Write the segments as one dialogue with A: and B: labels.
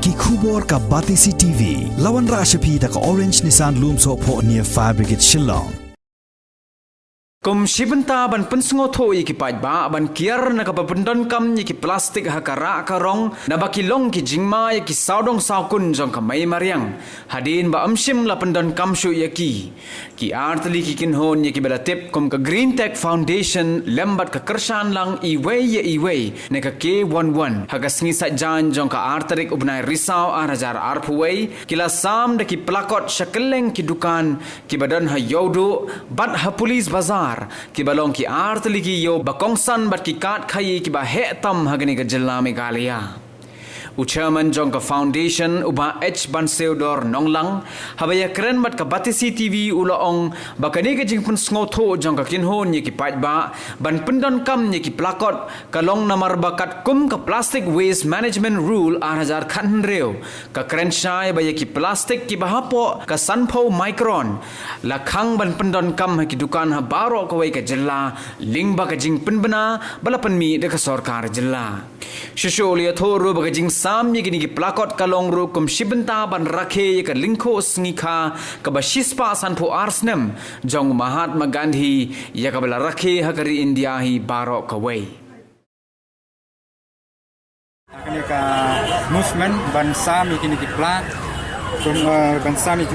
A: ki khubor ka Batisi TV lawan ra ashapi ta ka Orange Nissan Lumso pho near Fire Brigade Shillong.
B: Kum shibenta ban pensengo tho iki pajba ban kiar na kapapendon kam iki plastik hakara karong na bakilong ki jingma iki saudong saukun jong kamai mariang hadin ba amshim la pendon kam shu yaki ki artli ki kinhon iki belatip kum ka Green Tech Foundation lembat ka kershan lang iway ne ka K11 hagasngi sa jan jong ka arterik ubnai risau arajar arpuway kila sam de ki plakot shakeleng ki dukan ki badan ha yodu bat ha police bazar ki balong ki artli ki yo bakongsan bat ki kat khayi ki ba he tam hagani ka jilla Meghalaya. Chairman jong ka foundation uba H ban seudor nonglang habaya keren bat ka Batisi TV ulaong bakani ka jingpun sngoto jong ka kinhon ye ki pajba ban pendon kam ye ki plakot kalong namar bakat kum ka plastic waste management rule 2000 khan reu ka keren shai ba ye ki plastic ki bahapo ka sanpho micron lakhang ban pendon kam ha ki dukan ha baro ka wai ka jilla ling ba ka jingpun bana balapan mi de ka sarkar jilla shisholiya thoru ba ka jing sam ye gini ki plakot kalong ru kum shibenta ban rakhe ye ka lingkho sngi-kha ka ba shispa sanpho arsnem jong Mahatma Gandhi ye ka bala rakhe hakari India hi baro ka wei
C: akani ka movement ban sam ye gini ki plak kum ban sam ye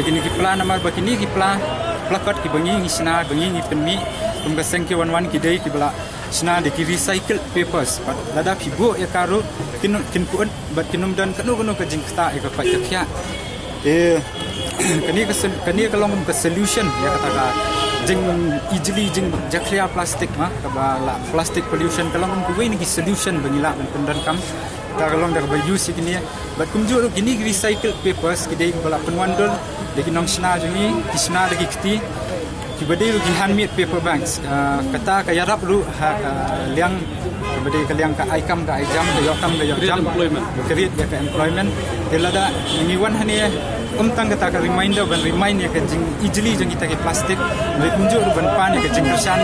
C: gini ki plan namar bakini ki plan plakot ki bangi hisna bangi ni penmi kum ka sengke wan ki dei ki bala sna de ki recycled papers but lada pibo ya karu kin kuan bat kinum dan kanu ka jingsta e ka pai kya kani ka long ka solution ya kata ka jing easily jing jakria plastic ma ka ba plastic pollution ka long ku we ni solution bangila ban pendan kam ka long da ba use ni but kumju kini recycled papers ki dei bala penwandol de ki nong sna jini kisna de ki kti ki badai lu handmade paper bags kata ka yarap lu ha liang badai ka liang ka aikam ka aijam ka yokam create ka employment delada ngiwan hane tang kata ka reminder ban remind ya ka jing easily jing kita ke plastik le kunju ban pan ka jing kersan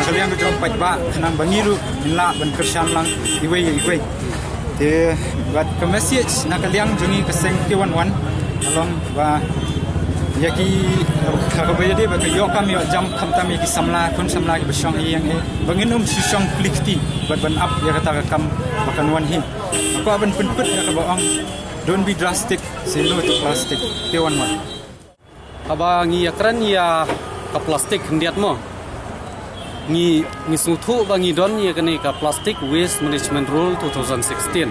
C: ka liang ka jom pajba khanang bangiru la ban kersan lang iwei te bat ka message na ka liang jungi ka seng ke wan along ba yaki kabaya de ba yokam yo jam khamtam ki samla ki besong yang banginum sisong klikti ban up ya kata kam bakan wan hi aku aban penput ya ka baong don't be drastic say no to plastic te wan
D: aba ngi akran ya ka plastic hendiat mo ngi suthu bangi don ya kani ka plastic waste management rule 2016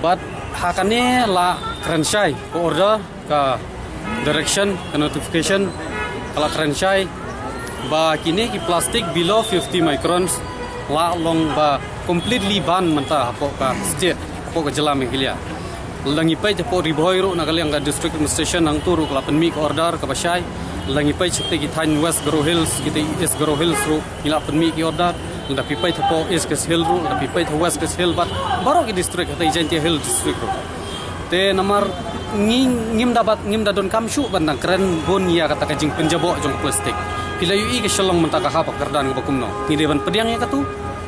D: but hakane la kranshai ko order ka direction ka notification kala kranshai ba kini ki plastic below 50 microns la long ba completely ban manta hapo ka state hapo ka jala Meghalaya langi pai hapo riboiro na kaliang ka district administration ang turu kala penmi ka order ka basai langi pai chakte ki than West Garo Hills ki East Garo Hills ro ila penmi ki order la pipai hapo East Gas Hill ro la pipai West Gas Hill but baro ki district hata Jantia Hill district ro te namar ngim dadon kamshu bandang keren bon ya kata kajing penjabok jong plastik pila yu ke shalong menta ka hapa kerdan ko bakumno ngide ban pediang ya katu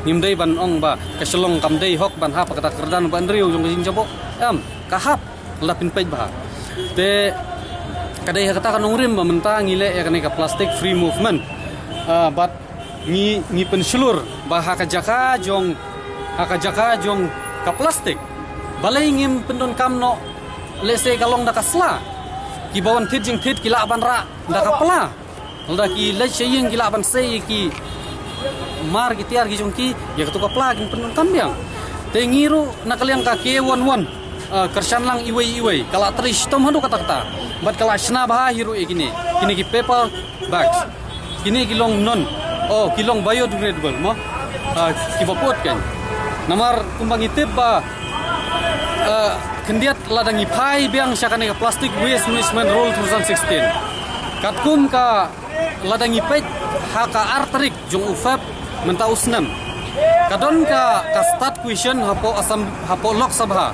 D: ngim dei ban ong ba ka shalong kam dei hok ban hapa kata kerdan ban riu jong kajing jabok ka hap lapin pej bah te kadai kata kan ongrim ba menta ngile ya ka plastic free movement but ngi pensulur ba haka jaka jong ka plastik balai ngim pendon kamno lese kalong da kasla ki bawan thit jing thit kila ban ra da kapla da ki le cheying kila ban sei ki mar ki tiar ki jong ki ya to kapla kin pendon kambyang te ngiru nakaliang ka K11 kersan lang iwei kala trish tom hadu kata bat kala sna bah hiru kini ki paper bags kini kilong non kilong biodegradable mo ki bapot kan namar kumbang itip ba kendiat ladangi pai biang syakane ka plastic waste management rule 2016 katkum ka ladangi pai haka arterik jong ufap menta usnam kadon ka start question hapo lok sabha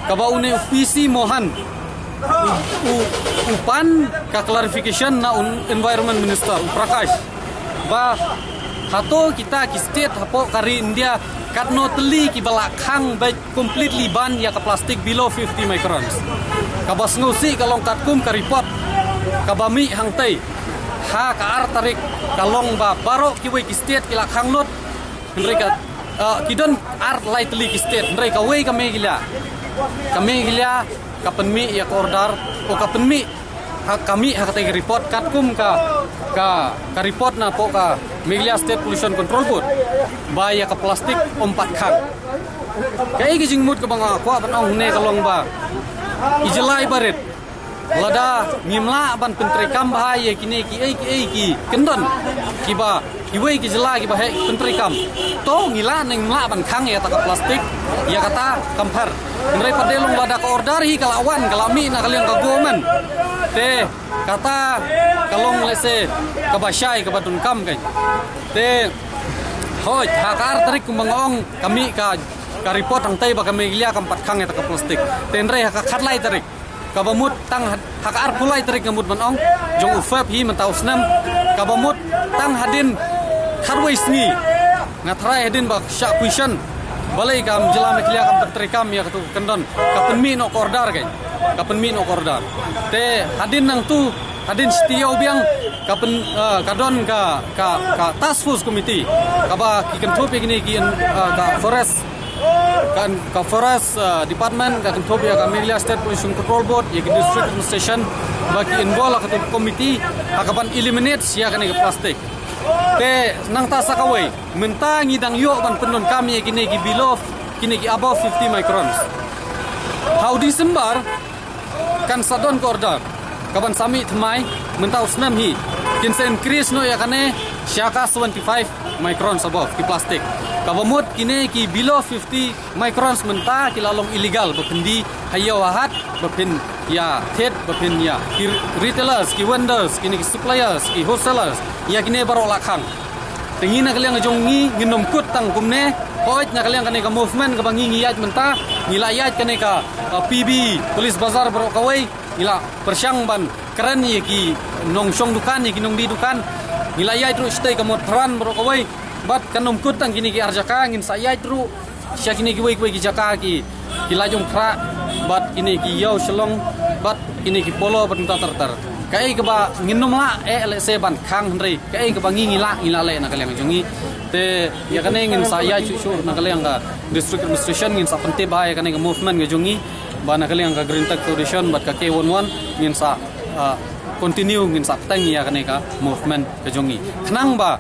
D: ka baune PC mohan upan ka clarification na environment minister Prakash ba Hato kita ki state hapo kari India katno teli ki balak khang by completely ban ya ka plastik below 50 microns. Kabas ngusi kalong katkum ka report kabami hang tai ha ka ar tarik kalong ba baro ki we ki state ki lak khang not mereka kidon ar lightly ki state mereka we kami gila kapenmi ya ordar o kapenmi kami hak tai report katkum ka report na po ka Meghalaya State Pollution Control Board baya ka plastik 4 khang kai ki jingmut ka banga kwa ban ong ne kalong ba ijelai baret lada ngimla ban pentri kam bahaya kini ki kendon ki ba iwe ki jela ki ba he pentri kam to ngila neng mla ban khang ya ta ka plastik ya kata kampar ndrai padelong lada ka order hi kalawan kalami na kaliang ka gomen te kata kalong lese ka basyai ka batun kam kai te hoi hakar tarik kumbangong kami ka report ang tay ba kami gilia kam 4 khang ya ta ka plastik te ndrai haka khatlai tarik kabamut tang hakar pulai tarik ngamut manong jong ufap hi mentaus nam kabamut tang hadin kharwai sngi ngatrai hadin bak syak question balai kam jela meklia kam petri kam ya tu kendon kapenmi no kordar kai kapenmi no kordar te hadin nang tu hadin setiau biang kapen kadon ka task force committee kaba ki kentup gini ki ka forest kan ka forest department ka kentup ya ka Meghalaya State Pollution Control Board ya ki district administration bagi involve ka committee akaban eliminate sia ka plastik te nang ta sakaway menta ngidang yo ban pendon kami kini ki below kini ki above 50 microns how December kan sadon ko order kaban sami thmai menta usnam hi kin se increase no ya kane syaka 75 microns above ki plastik kabamut kini ki below 50 microns menta ki lalong illegal bependi hayo wahat bepin ya thet bepin ya ki retailers ki vendors kini ki suppliers ki wholesalers ya kini baro lakhang tengi na kaliang jongi nginom kut tang kumne hoit na kaliang kane ka movement ka bangi ngiyat menta ngilayat kane ka PB police bazar baro kawai ila persyang ban keren ye ki nong syong dukan ye ki nong di dukan ngilayat terus stay ka motran baro kawai bat kanom kut tang kini ki arjaka ngin sayat ru sya kini ki wei ki jaka ki lajong khra bat ini ki yau shalong bat ini ki polo bat tar kai ka ba nginom la le se ban khang hendrei kai ka ba ngila le na kaliang jongi te ya kane ngin saya chu na kaliang ka district administration ngin sa pente ba ya kane ka movement ga jongi ba na kaliang ka green tech foundation bat ka K11 ngin sa continue ngin sa tang ya kane ka movement ga jongi khnang ba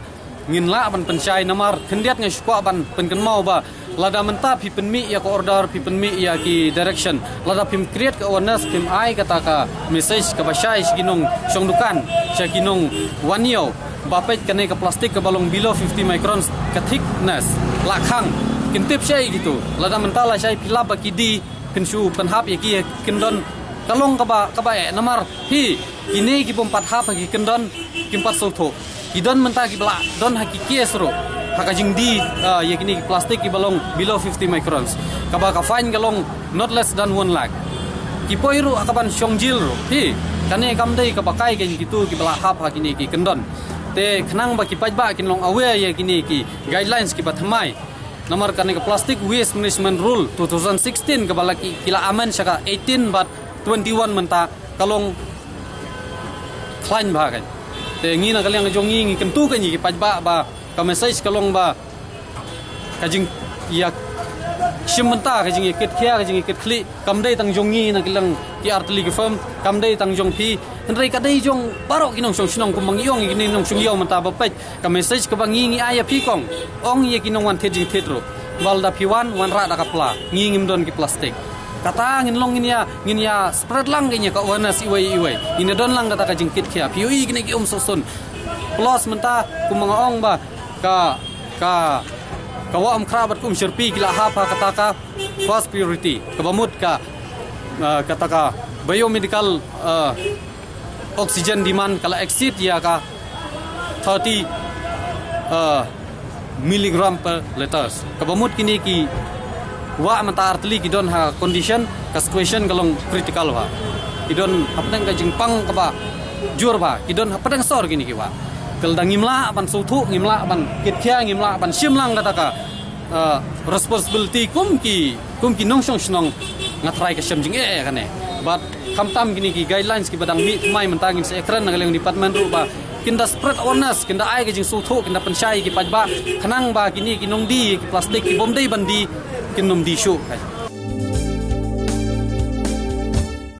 D: ngin la ban penchai namar khendiat ngai skwa ban penken mau ba lada menta pi penmi ya ko order pi penmi ya ki direction lada pim create ka awareness pim ai kata ka message ka basai ginong song dukan sya ginong wanio bapet kane ka plastik ka balong below 50 microns ka thickness lakhang kintip syai gitu lada menta la syai pilap ba kidi penshu penhap ya ki kendon kalong ka ba namar hi ini ki pom pathap ki kendon kimpat sotho idon menta ki bla don hakiki esro hakajing di ya kini plastik ki balong below 50 microns kaba ka fine galong not less than 1 lakh ki poiru akaban songjil ro hi kane kamdei ka pakai gen gitu ki bla hap hakini ki kendon te khnang ba ki pajba kin long aware ya kini ki guidelines ki bathmai nomor kane ka plastic waste management rule 2016 ka balaki kila aman saka 18 but 21 menta kalong klain ba kan te ngi na kaliang jongi ngi kentu ka ni ki pajba ba ka message kalong ba kajing ya shimenta kajing iket khia kajing iket khli kamdei tang jongi na kilang ki artli ki firm kamdei tang jong phi ndrei ka dei jong barok kinong song sinong kumang yong ki nong sung yo menta ba pet ka message ka bangi ngi aya phi kong ong ye kinong wan thejing thetro balda phi wan ra da kapla ngi ngim don ki plastik kata ngin long ngin ya spread lang kenya ka awareness iwai ina don lang kata kajing kit khia phi kini ki soson plus menta kumang ong ba ka wa khrabat kum sherpi kila hapa kata ka first priority kabamut ka kata ka biomedical oxygen demand kala exceed ya ka 30 milligram per liters kabamut kini ki wa mata artli ki don ha condition ka situation kalong critical wa ki don apnang ka jingpang ka ba jur ba ki don apnang sor kini ki wa keldang ngimla ban sutu ngimla ban kitkhia ngimla ban simlang kata ka responsibility kum ki nong song snong ngatrai ka sham jing kan but kamtam gini ki guidelines ki badang mi mai mentangin se ekran ngaleng department ru ba kinda spread awareness kinda ai ka jing sutu kinda pensyai ki pajba khanang ba kini ki nong di ki plastik ki bom dei bandi kin nom di shu